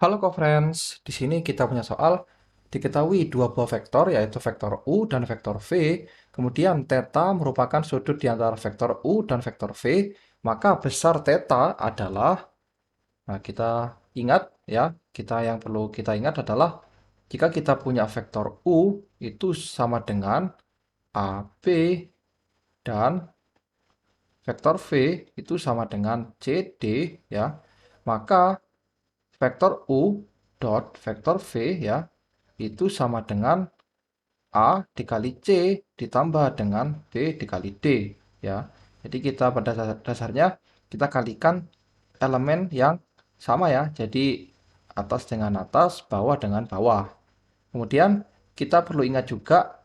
Halo co-friends, di sini kita punya soal. Diketahui dua buah vektor yaitu vektor U dan vektor V. Kemudian theta merupakan sudut di antara vektor U dan vektor V. Maka besar theta adalah, nah kita ingat ya, yang perlu kita ingat adalah jika kita punya vektor U itu sama dengan AB dan vektor V itu sama dengan CD ya. Maka vektor U dot vektor V ya itu sama dengan A dikali C ditambah dengan B dikali D ya. Jadi kita pada dasarnya kita kalikan elemen yang sama ya. Jadi atas dengan atas, bawah dengan bawah. Kemudian kita perlu ingat juga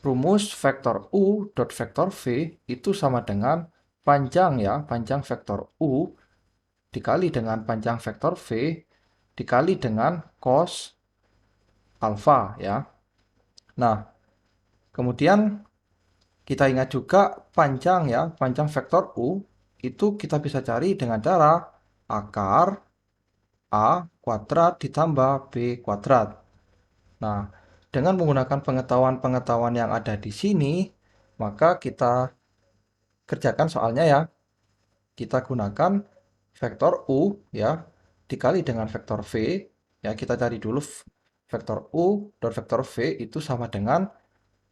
rumus vektor U dot vektor V itu sama dengan panjang ya, panjang vektor U dikali dengan panjang vektor V dikali dengan cos alfa ya. Nah, kemudian kita ingat juga panjang ya, panjang vektor U itu kita bisa cari dengan cara akar A kuadrat ditambah B kuadrat. Nah, dengan menggunakan pengetahuan-pengetahuan yang ada di sini, maka kita kerjakan soalnya ya. Kita gunakan vektor U ya dikali dengan vektor V ya, kita cari dulu vektor U dan vektor V itu sama dengan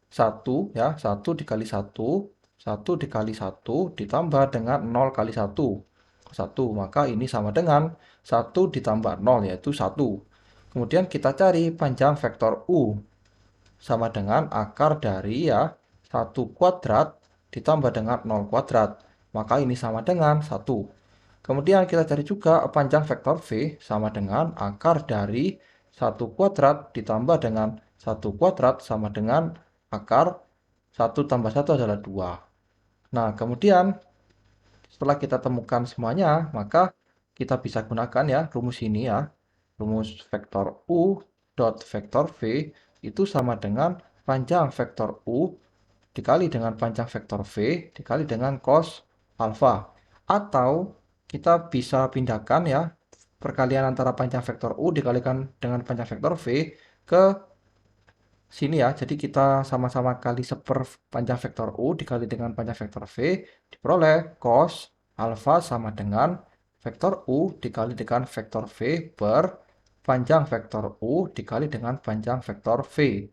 1 ya, 1 dikali 1, 1 dikali 1 ditambah dengan 0 kali 1. 1, maka ini sama dengan 1 ditambah 0 yaitu 1. Kemudian kita cari panjang vektor U sama dengan akar dari ya 1 kuadrat ditambah dengan 0 kuadrat. Maka ini sama dengan 1. Kemudian kita cari juga panjang vektor V sama dengan akar dari 1 kuadrat ditambah dengan 1 kuadrat sama dengan akar 1 tambah 1 adalah 2. Nah, kemudian setelah kita temukan semuanya, maka kita bisa gunakan ya rumus ini ya. Rumus vektor U dot vektor V itu sama dengan panjang vektor U dikali dengan panjang vektor V dikali dengan cos alfa. Atau kita bisa pindahkan ya perkalian antara panjang vektor U dikalikan dengan panjang vektor V ke sini ya. Jadi kita sama-sama kali seper panjang vektor U dikali dengan panjang vektor V diperoleh cos alfa sama dengan vektor U dikali dengan vektor V per panjang vektor U dikali dengan panjang vektor V.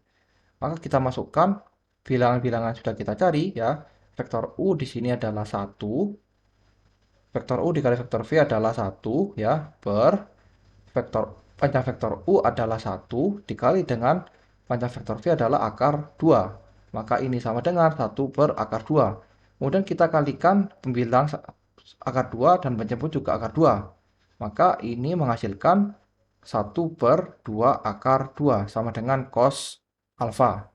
Maka kita masukkan bilangan-bilangan sudah kita cari ya. Vektor U di sini adalah 1. Vektor U dikali vektor V adalah 1 ya per vektor panjang vektor U adalah 1 dikali dengan panjang vektor V adalah akar 2. Maka ini sama dengan 1 per akar 2. Kemudian kita kalikan pembilang akar 2 dan penjemput juga akar 2. Maka ini menghasilkan 1 per 2 akar 2 sama dengan cos alfa.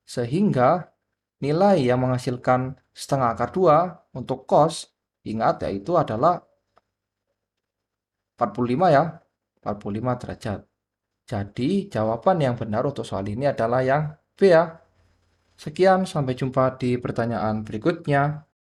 Sehingga nilai yang menghasilkan setengah akar 2 untuk cos, ingat yaitu adalah 45 ya, 45 derajat. Jadi jawaban yang benar untuk soal ini adalah yang B ya. Sekian, sampai jumpa di pertanyaan berikutnya.